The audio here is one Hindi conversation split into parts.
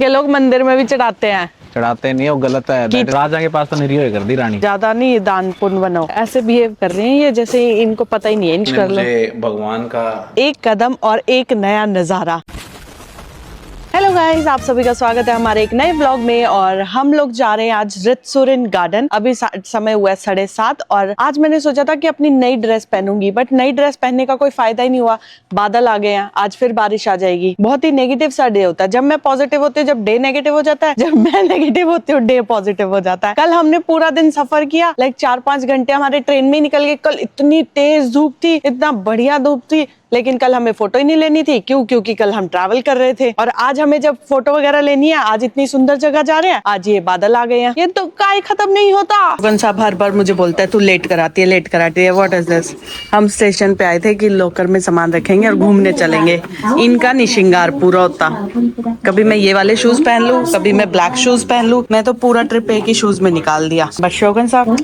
के लोग मंदिर में भी चढ़ाते हैं। चढ़ाते नहीं, वो गलत है। राजा के पास तो निरी कर दी रानी। ज्यादा नहीं दान पुण्य बनाओ, ऐसे बिहेव कर रहे हैं ये जैसे इनको पता ही नहीं है। इंच कर लो भगवान का एक कदम और एक नया नजारा। हेलो गाइस, आप सभी का स्वागत है हमारे एक नए व्लॉग में। और हम लोग जा रहे हैं आज रितसुरिन गार्डन। अभी समय हुआ है 7:30 और आज मैंने सोचा था कि अपनी नई ड्रेस पहनूंगी, बट नई ड्रेस पहनने का कोई फायदा ही नहीं हुआ। बादल आ गए हैं, आज फिर बारिश आ जाएगी। बहुत ही नेगेटिव सा डे होता है। जब मैं पॉजिटिव होती हूँ जब डे नेगेटिव हो जाता है, जब मैं नेगेटिव होती हूँ डे पॉजिटिव हो जाता है। कल हमने पूरा दिन सफर किया, लाइक 4-5 घंटे हमारे ट्रेन में ही निकल गए। कल इतनी तेज धूप थी, इतना बढ़िया धूप थी, लेकिन कल हमें फोटो ही नहीं लेनी थी। क्यों? क्योंकि कल हम ट्रैवल कर रहे थे। और आज हमें जब फोटो वगैरह लेनी है, आज इतनी सुंदर जगह जा रहे हैं, आज ये बादल आ गए हैं। ये तो काय खत्म नहीं होता। गगन साहब हर बार मुझे बोलता है तू लेट कराती है, लेट कराती है। What is this? हम स्टेशन पे आए थे कि लॉकर में सामान रखेंगे और घूमने चलेंगे। इनका नहीं श्रृंगार पूरा होता। कभी मैं ये वाले शूज पहन लूं, कभी मैं ब्लैक शूज पहन लूं। मैं तो पूरा ट्रिप एक ही शूज में निकाल दिया। बट शोगन साहब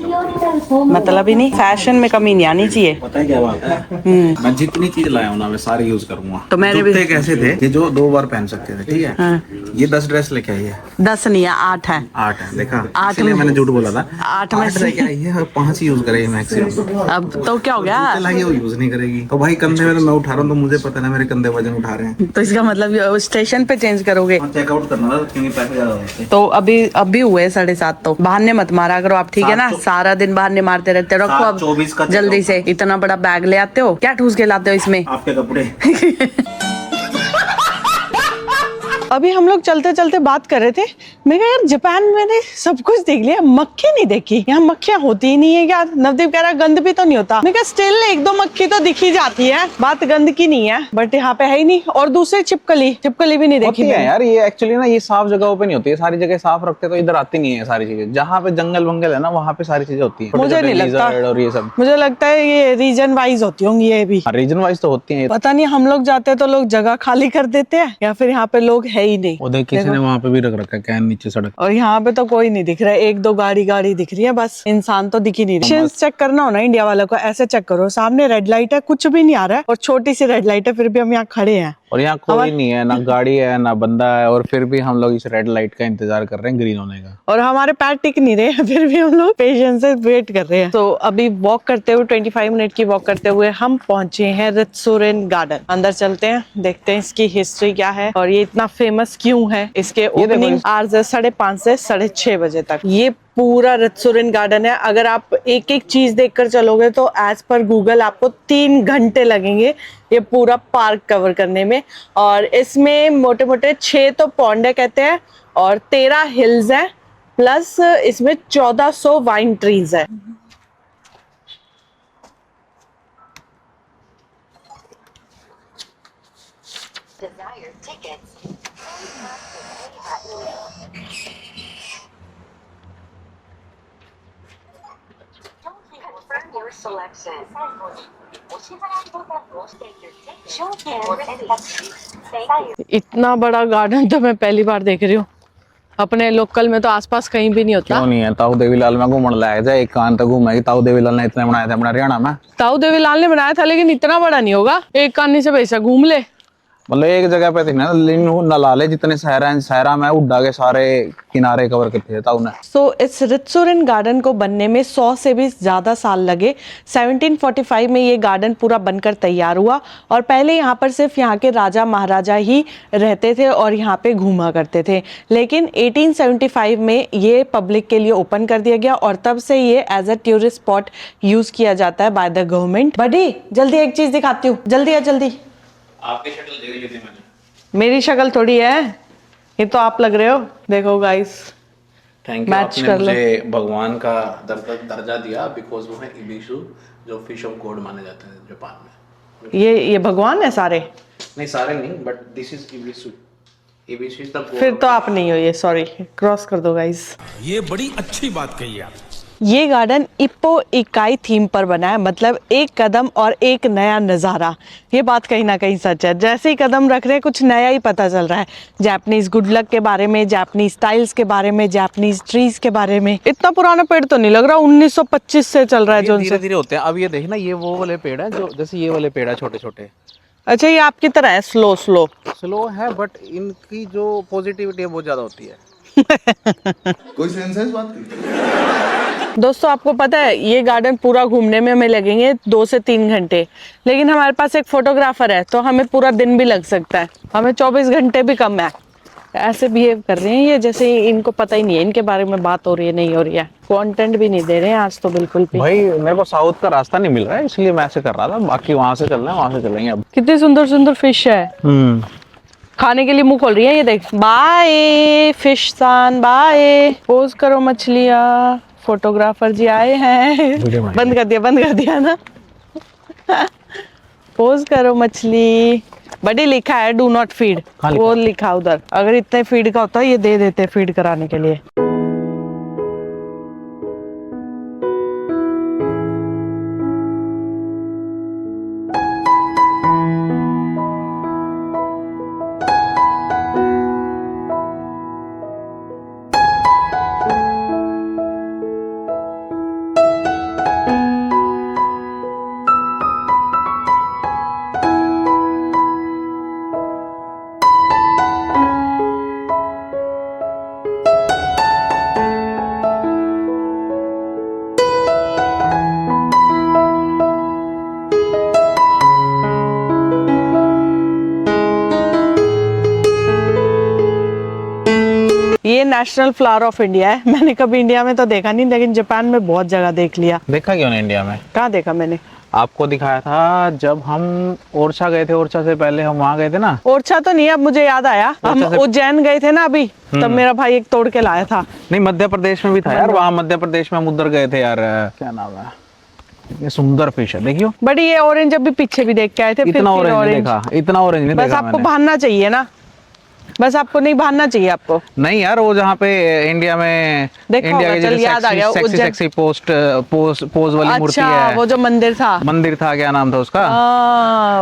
मतलब ही नहीं, फैशन में कमी नहीं आनी चाहिए। पता है क्या बात है, मैं जितनी चीज लाया हूँ ना मैं सारी यूज करूंगा। तो मैंने भी कैसे थे कि जो 2 बार पहन सकते थे, ठीक है। हाँ। ये 10 ड्रेस लेके आई है। 10 नहीं है, 8 है। 8 है, देखा? 8 इसलिए मैंने झूठ बोला था। 8 में से लेके आई है और 5 ही यूज करेगी मैक्सिमम। अब तो क्या हो गया? वो यूज नहीं करेगी। तो भाई कंधे में मैं उठा रहा हूँ तो मुझे पता है मेरे कंधे वजन उठा रहे हैं। तो इसका मतलब स्टेशन पे चेंज करोगे? चेकआउट करना था क्योंकि पैसे ज्यादा होते हैं। तो अभी हुए 7:30। तो बहाने मत मारा करो आप, ठीक है ना? सारा दिन बहाने मारते रहते हो। रखो अब 24 का जल्दी से। इतना बड़ा बैग ले आते हो, क्या ठूस के लाते हो इसमें? आपके कपड़े। अभी हम लोग चलते चलते बात कर रहे थे। मैं कहा यार जापान मैंने सब कुछ देख लिया, मक्खी नहीं देखी। यहाँ मक्खियाँ होती ही नहीं है क्या? नवदीप कह रहा गंद भी तो नहीं होता। मैं कहा स्टिल 1-2 मक्खी तो दिखी जाती है, बात गंद की नहीं है। बट यहाँ पे है ही नहीं। और दूसरी छिपकली भी नहीं देखी है यार। ये एक्चुअली ना ये साफ जगहों पे नहीं होती है, सारी जगह साफ रखते तो इधर आती नहीं है सारी चीजें। जहाँ पे जंगल वंगल है ना वहाँ पे सारी चीजें होती है। मुझे नहीं लगता। और ये सब मुझे लगता है ये रीजन वाइज होती होंगी। ये भी रीजन वाइज तो होती है। पता नहीं, हम लोग जाते हैं तो लोग जगह खाली कर देते हैं या फिर यहाँ पे लोग है ही नहीं। किसी ने वहाँ पे भी रख रखा है कैन नीचे सड़क। और यहाँ पे तो कोई नहीं दिख रहा है। 1-2 गाड़ी दिख रही है बस, इंसान तो दिख ही नहीं रहा। चेक करना हो ना इंडिया वालों को, ऐसे चेक करो। सामने रेड लाइट है, कुछ भी नहीं आ रहा है, और छोटी सी रेड लाइट है, फिर भी हम यहाँ खड़े हैं। और यहाँ कोई नहीं है, ना गाड़ी है ना बंदा है, और फिर भी हम लोग इस रेड लाइट का इंतजार कर रहे हैं ग्रीन होने का। और हमारे पैर टिक नहीं रहे, फिर भी हम लोग पेशेंस से वेट कर रहे हैं। तो अभी वॉक करते हुए 25 मिनट की वॉक करते हुए हम पहुंचे हैं रितसुरिन गार्डन। अंदर चलते हैं, देखते हैं इसकी हिस्ट्री क्या है और ये इतना फेमस क्यों है। इसके ओपनिंग आवर्स 5:30 से 6:30 बजे तक। ये पूरा रितसुरिन गार्डन है। अगर आप एक एक चीज देखकर चलोगे तो एज पर गूगल आपको 3 घंटे लगेंगे ये पूरा पार्क कवर करने में। और इसमें मोटे मोटे 6 तो पॉन्ड है कहते हैं, और 13 हिल्स हैं, प्लस इसमें 1400 वाइन ट्रीज है। इतना बड़ा गार्डन तो मैं पहली बार देख रही हूँ। अपने लोकल में तो आसपास कहीं भी नहीं होता। क्यों नहीं है? ताऊ देवीलाल में घूमने लाया था, एक कान तक घूमेगी। ताऊ देवीलाल ने इतना बनाया था अपना हरियाणा में। ताऊ देवीलाल ने बनाया था, लेकिन इतना बड़ा नहीं होगा। एक कानी से पैसा घूम ले। मतलब एक जगह पे थी ना, नलाले जितने सहरा में उड्डा के सारे किनारे कवर करते थे ताऊ ने। सो इस रितसुरिन गार्डन को बनने में 100 से भी ज्यादा साल लगे। 1745 में ये गार्डन पूरा बनकर तैयार हुआ। और पहले यहाँ पर सिर्फ यहाँ के राजा महाराजा ही रहते थे और यहाँ पे घूमा करते थे। लेकिन 1875 में ये पब्लिक के लिए ओपन कर दिया गया और तब से ये as a tourist spot use किया जाता है बाय द गवर्नमेंट। बडी जल्दी एक चीज दिखाती हूँ, जल्दी आ जल्दी। आपकी शक्ल देख ली थी मैंने। मेरी शक्ल थोड़ी है, ये तो आप लग रहे हो। देखो गाइस, थैंक यू, आपने मुझे भगवान का दर्जा दिया, बिकॉज वो है इबिशु, जो फिश ऑफ गॉड माने जाते हैं जापान में। ये भगवान है सारे? नहीं सारे नहीं, but this is Ebisu. Ebisu is the god. फिर तो आप नहीं हो ये, सॉरी, क्रॉस कर दो गाइस। ये बड़ी अच्छी बात कही आप। ये गार्डन इप्पो इकाई थीम पर बना है, मतलब एक कदम और एक नया नज़ारा। ये बात कहीं ना कहीं सच है। जैसे ही कदम रख रहे हैं कुछ नया ही पता चल रहा है। जापानीज गुड लक के बारे में, जापानीज स्टाइल्स के बारे में, जापानीज ट्रीज के बारे में। इतना पुराना पेड़ तो नहीं लग रहा, 1925 से चल रहा है जो धीरे धीरे होते हैं। अब ये देखना, ये वो वाले पेड़ है जो, जैसे ये वाले पेड़ है छोटे छोटे, अच्छा, ये आपकी तरह है, स्लो स्लो। स्लो है बट इनकी जो पॉजिटिविटी है बहुत ज्यादा होती है। कोई सेंस है इस बात की? दोस्तों, आपको पता है ये गार्डन पूरा घूमने में हमें लगेंगे 2 से 3 घंटे, लेकिन हमारे पास एक फोटोग्राफर है तो हमें पूरा दिन भी लग सकता है, हमें 24 घंटे भी कम है। ऐसे बिहेव कर रहे हैं ये जैसे इनको पता ही नहीं है इनके बारे में बात हो रही है नहीं हो रही है। कंटेंट भी नहीं दे रहे हैं आज तो बिल्कुल भी। भाई मेरे को साउथ का रास्ता नहीं मिल रहा है इसलिए मैं ऐसे कर रहा था, बाकी वहां से चलना है, वहां से चलेंगे अब। कितनी सुंदर सुंदर फिश है, खाने के लिए मुंह खोल रही है ये देख। बाय फिश सान, बाय। पोज करो मछलियाँ, फोटोग्राफर जी आए हैं। बंद कर दिया ना। पोज करो मछली। बड़ी लिखा है डू नॉट फीड, वो लिखा उधर। अगर इतने फीड का होता ये दे देते फीड कराने के लिए। ये नेशनल फ्लावर ऑफ इंडिया है। मैंने कभी इंडिया में तो देखा नहीं, लेकिन जापान में बहुत जगह देख लिया। देखा क्यों नहीं इंडिया में? कहाँ देखा मैंने? आपको दिखाया था जब हम ओरछा गए थे, ओरछा से पहले हम वहाँ गए थे ना। ओरछा तो नहीं, अब मुझे याद आया, हम उज्जैन गए थे ना अभी, तब मेरा भाई एक तोड़ के लाया था। नहीं, मध्य प्रदेश में भी था यार, वहाँ मध्य प्रदेश में हम उधर गए थे यार। क्या नाम है? ये सुंदर फिश है, देखियो। बड़ी ये ऑरेंज अभी पीछे भी देख के आए थे। इतना ऑरेंज नहीं देखा, इतना ऑरेंज नहीं देखा। बस आपको भानना चाहिए ना, बस आपको नहीं भानना चाहिए आपको। नहीं यार, वो जहाँ पे इंडिया में इंडिया के जो सेक्सी पोज वाली मूर्ति है, वो जो मंदिर था क्या नाम था उसका,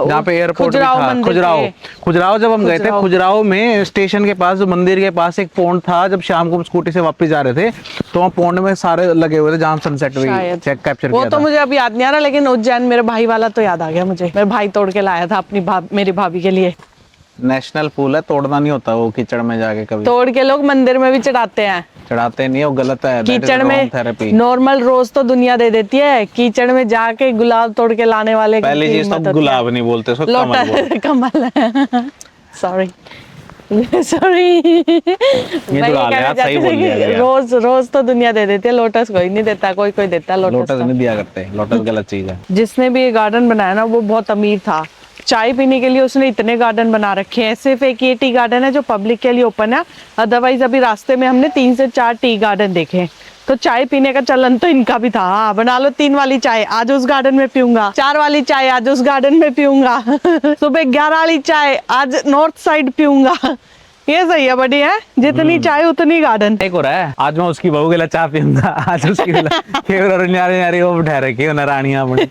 जहाँ पे एयरपोर्ट था, खुजराहो। जब हम गए थे खुजराहो में स्टेशन के पास, जो मंदिर के पास एक पॉन्ड था, जब शाम को हम स्कूटी से वापस जा रहे थे तो वहाँ पॉन्ड में सारे लगे हुए थे जहाँ सनसेट हुई चेक कैप्चर किया था। वो तो मुझे अभी याद नहीं आ रहा, लेकिन उज्जैन मेरे भाई वाला तो याद आ गया मुझे। मेरे भाई तोड़ के लाया था मेरी भाभी के लिए। नेशनल फूल है, तोड़ना नहीं होता, वो कीचड़ में जाके कभी तोड़ के लोग मंदिर में भी चढ़ाते हैं। चढ़ाते नहीं, वो गलत है। कीचड़ में नॉर्मल रोज तो दुनिया दे देती है, कीचड़ में जाके गुलाब तोड़ के लाने वाले पहली चीज तो गुलाब नहीं बोलते, उसको कमल सॉरी रोज तो दुनिया दे देती है, लोटस कोई नहीं देता, कोई देता है। लोटस नहीं दिया करते, लोटस गलत चीज है। जिसने भी ये गार्डन बनाया ना वो बहुत अमीर था। चाय पीने के लिए उसने इतने गार्डन बना रखे हैं। सिर्फ एक ये टी गार्डन है जो पब्लिक के लिए ओपन है, अदरवाइज अभी रास्ते में हमने 3 से 4 टी गार्डन देखे हैं। तो चाय पीने का चलन तो इनका भी था। हाँ, बना लो 3 वाली चाय, आज उस गार्डन में पीऊंगा। 4 वाली चाय, आज उस गार्डन में पीऊंगा। सुबह 11 वाली चाय, आज नॉर्थ साइड पीऊंगा। ये सही है, बढ़िया है, जितनी चाय उतनी गार्डन। एक हो रहा है, आज मैं उसकी बहू के लिए चाय पीऊंगा, आज उसकी न्यारी वो बिठा रखी है ना रानियां अपनी।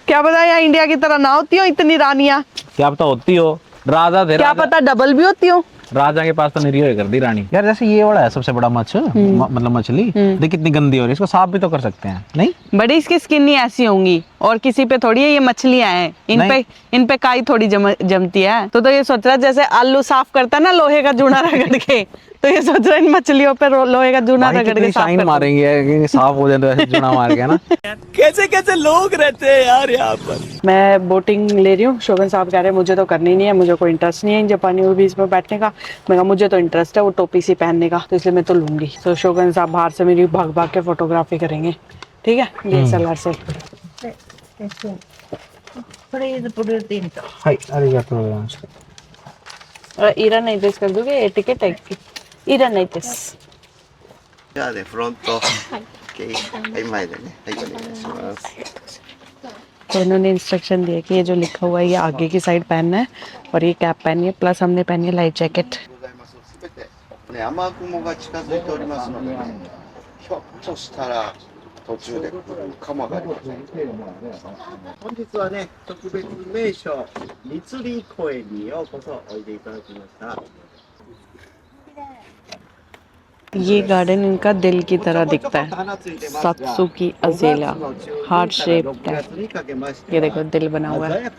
क्या पता यहाँ इंडिया की तरह ना होती हो इतनी रानियां, क्या पता होती हो, राजा थे, क्या पता डबल भी होती हो। राजा के पास तो निर्भर कर दी रानी। यार जैसे ये वाला है सबसे बड़ा मतलब मछली, देख कितनी गंदी हो रही है, इसको साफ भी तो कर सकते हैं। नहीं बड़ी इसकी स्किन ही ऐसी होंगी, और किसी पे थोड़ी है, ये मछलियां हैं, इन पे काई थोड़ी जमती है। तो ये सोच रहा जैसे आलू साफ करता है ना लोहे का जूना रगड़ के, तो ये सोच रहा इन मछलियों पे लोहे का जूना रगड़ के साफ मारेंगे, साफ हो जाए तो ऐसे जूना मार के ना। कैसे कैसे लोग रहते हैं यार यहाँ पर। मैं बोटिंग ले रही हूँ, शोभन साहब कह रहे हैं मुझे तो करनी नहीं है, मुझे कोई इंटरेस्ट नहीं है इन जापानियों बीच में बैठने का। मैं कहा मुझे तो इंटरेस्ट है वो टोपी सी पहनने का, तो इसलिए मैं तो लूंगी। तो शोभन साहब बाहर से मेरी भाग भाग के फोटोग्राफी करेंगे, ठीक है, DSLR से। इरा नहीं दिस कर दोगे, टिकट है इरा नहीं दिस। じゃあね、フロント。はい、前でね。はい、お願いします。 तो इन्होंने इंस्ट्रक्शन दिए कि ये जो लिखा हुआ है ये आगे की साइड पहनना है, और ये कैप पहनी है, प्लस हमने पहनी है लाइफ जैकेट। ね、雨雲が近づいておりますので、ひょっとしたら途中で来るかもわかりません。本日はね、特別名所三里公園にようこそおいでいただきました。 ये गार्डन इनका दिल की तरह दिखता है, सात्सुकी अज़ेला हार्ट शेप है। ये देखो दिल बना हुआ है।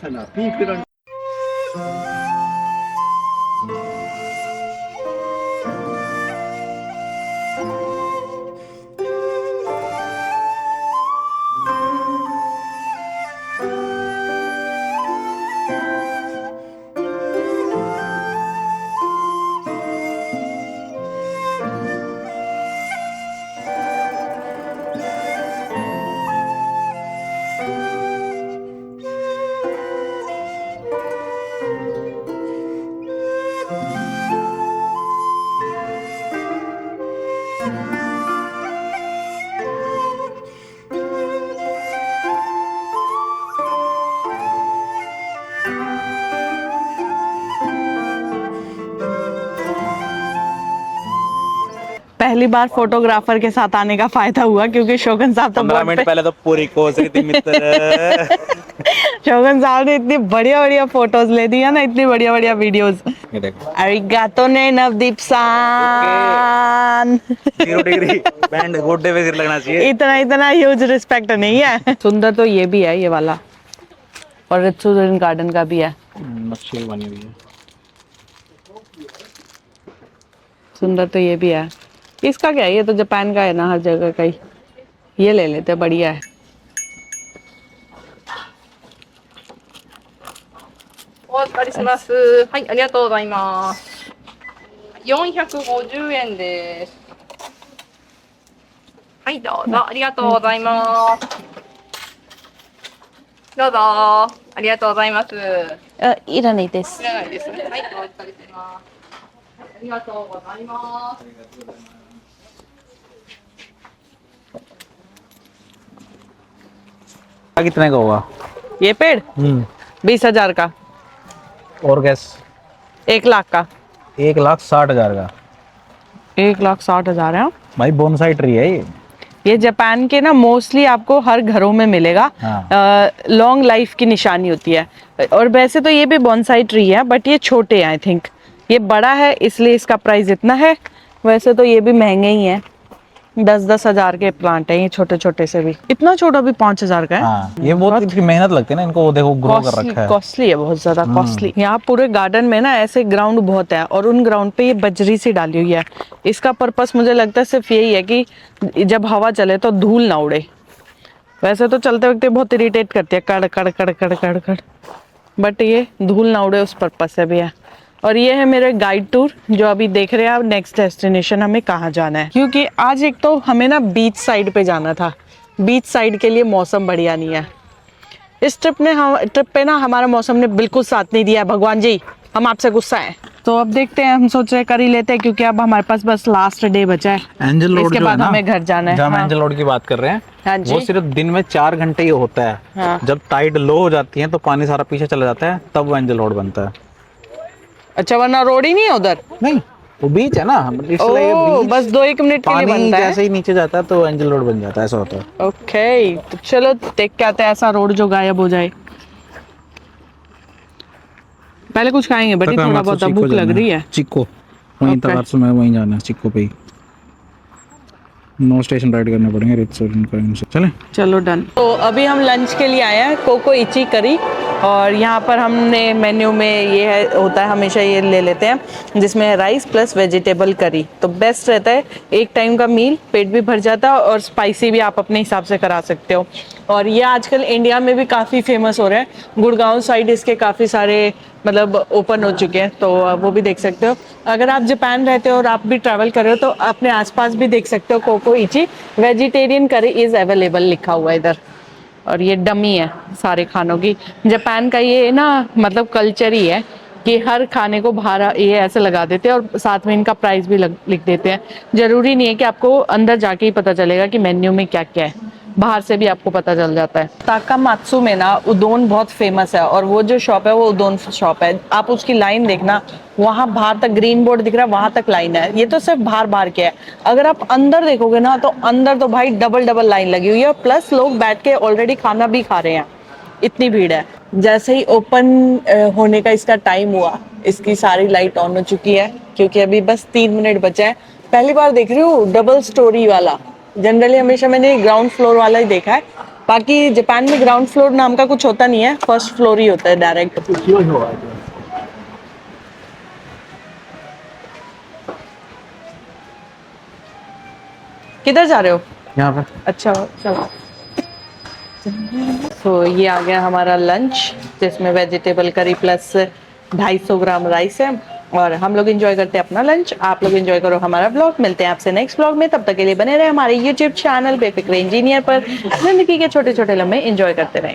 पहली बार फोटोग्राफर के साथ आने का फायदा हुआ, क्योंकि शोगन साहब तो 15 मिनट पहले तो पूरी कोस रही थी मित्र। शोगन साहब ने इतनी बढ़िया बढ़िया फोटोज ले दी है ना, इतनी बढ़िया बढ़िया वीडियोस। ये देखो अरिगातो ने नवदीप सान। 0 डिग्री बैंड गोडे पे सिर लगना चाहिए। इतना इतना ह्यूज रिस्पेक्ट नहीं है। सुंदर तो ये भी है, ये वाला, और रित्सुरन गार्डन का भी है। नक्शे बनी हुई है। सुंदर तो ये भी है। इसका क्या है, ये तो जापान का है ना, हर जगह का ही। ये ले लेते हैं, बढ़िया है। お預かりします。はい、ありがとうございます。450円です。はい、どうぞ、ありがとうございます。どうぞ、ありがとうございます。いいらないです。らないですね。はい、お預かりします。ありがとうございます。 कितने का होगा? ये पेड़ 20,000 का, और गैस 1 लाख का। 1,60,000 का 1,60,000 है। भाई बोनसाई ट्री है ये। ये जापान के ना मोस्टली आपको हर घरों में मिलेगा। हाँ। लॉन्ग लाइफ की निशानी होती है। और वैसे तो ये भी बॉन्साई ट्री है, बट ये छोटे हैं आई थिंक। ये बड़ा है इसलिए इसका प्राइस इतना है, वैसे तो ये भी महंगे ही हैं। 10-10 हजार के प्लांट है ये, छोटे छोटे से भी। इतना छोटा भी 5,000 का है। हाँ, ये बहुत इनकी मेहनत लगती है ना, इनको देखो ग्रो कर रखा है। कॉस्टली है, बहुत ज्यादा कॉस्टली। यहाँ पूरे गार्डन में ना ऐसे ग्राउंड बहुत है, और उन ग्राउंड पे ये बजरी सी डाली हुई है। इसका पर्पस मुझे लगता है सिर्फ यही है कि जब हवा चले तो धूल ना उड़े। वैसे तो चलते वक्त बहुत इरिटेट करती है, कड़ कड़ कड़ कड़ कड़ कड़, बट ये धूल ना उड़े उस पर्पस से भी है। और ये है मेरे गाइड टूर, जो अभी देख रहे हैं आप, नेक्स्ट डेस्टिनेशन हमें कहाँ जाना है। क्योंकि आज एक तो हमें ना बीच साइड पे जाना था। बीच साइड के लिए मौसम बढ़िया नहीं है। इस ट्रिप पे ना हमारा मौसम ने बिल्कुल साथ नहीं दिया है। भगवान जी, हम आपसे गुस्सा है। तो अब देखते हैं, हम सोच रहे कर ही लेते हैं, क्योंकि अब हमारे पास बस लास्ट डे बचा है। एंजल रोड इसके जो बाद है ना, हमें घर जाना है। जहाँ हम हाँ। एंजल रोड की बात कर रहे हैं, हाँ जी। वो सिर्फ दिन में 4 घंटे ही होता है। हाँ। जब टाइड लो हो जाती है तो पानी सारा पीछे चला जाता है, तब वो एंजल रोड बनता है। अच्छा, वरना रोड ही नहीं है उधर? नहीं, वो बीच है ना, इसलिए ओह, बीच बस 2-1 मिनट के लिए पानी बनता है। जैसे ही नीचे जाता है तो एंजल रोड बन जाता है, ऐसा होता है। ओके, तो चलो देख के आते हैं ऐसा रोड जो गायब हो जाए। पहले कुछ खाएंगे, बड़ी थोड़ा बहुत भूख लग रही है। चिक्को वहीं तक आज समय वहीं जाना है, चिक्को पे ही। 9 स्टेशन राइड करने पड़ेंगे रित्सुरन से। चले चलो डन। तो अभी हम लंच के लिए आए हैं, कोको इची करी। और यहाँ पर हमने मेन्यू में ये है, होता है हमेशा ये ले लेते हैं, जिसमें राइस प्लस वेजिटेबल करी। तो बेस्ट रहता है, एक टाइम का मील, पेट भी भर जाता है, और स्पाइसी भी आप अपने हिसाब से करा सकते हो। और ये आजकल इंडिया में भी काफ़ी फेमस हो रहे हैं। गुड़गांव साइड इसके काफ़ी सारे मतलब ओपन हो चुके हैं, तो वो भी देख सकते हो। अगर आप जापान रहते हो और आप भी ट्रैवल कर रहे हो तो अपने आसपास भी देख सकते हो। कोको इची वेजिटेरियन करी इज़ अवेलेबल लिखा हुआ है इधर। और ये डमी है सारे खानों की। जापान का ये ना मतलब कल्चर ही है कि हर खाने को बाहर ये ऐसे लगा देते हैं, और साथ में इनका प्राइस भी लिख देते हैं। ज़रूरी नहीं है कि आपको अंदर जाके ही पता चलेगा कि मेन्यू में क्या क्या है, बाहर से भी आपको पता चल जाता है। ताकामात्सु में ना उदोन बहुत फेमस है, और वो जो शॉप है वो उदोन शॉप है। आप उसकी लाइन देखना, वहाँ बाहर तक ग्रीन बोर्ड दिख रहा है, वहाँ तक लाइन है। ये तो सिर्फ बाहर के है। अगर आप अंदर देखोगे ना, तो अंदर तो भाई डबल लाइन लगी हुई है, प्लस लोग बैठ के ऑलरेडी खाना भी खा रहे हैं, इतनी भीड़ है। जैसे ही ओपन होने का इसका टाइम हुआ, इसकी सारी लाइट ऑन हो चुकी है, क्योंकि अभी बस 3 मिनट बचा है। पहली बार देख रही हूँ डबल स्टोरी वाला। जनरली हमेशा मैंने ग्राउंड फ्लोर वाला ही देखा है। बाकी जापान में ग्राउंड फ्लोर नाम का कुछ होता नहीं है, फर्स्ट फ्लोर ही होता है डायरेक्ट। किधर जा रहे हो? यहाँ पे। अच्छा चलो। तो ये आ गया हमारा लंच, जिसमें वेजिटेबल करी प्लस 250 ग्राम राइस है। और हम लोग एंजॉय करते हैं अपना लंच, आप लोग एंजॉय करो हमारा ब्लॉग। मिलते हैं आपसे नेक्स्ट ब्लॉग में, तब तक के लिए बने रहे हमारे यूट्यूब चैनल बेफिक्र इंजीनियर पर। जिंदगी के छोटे छोटे लम्हे एंजॉय करते रहें।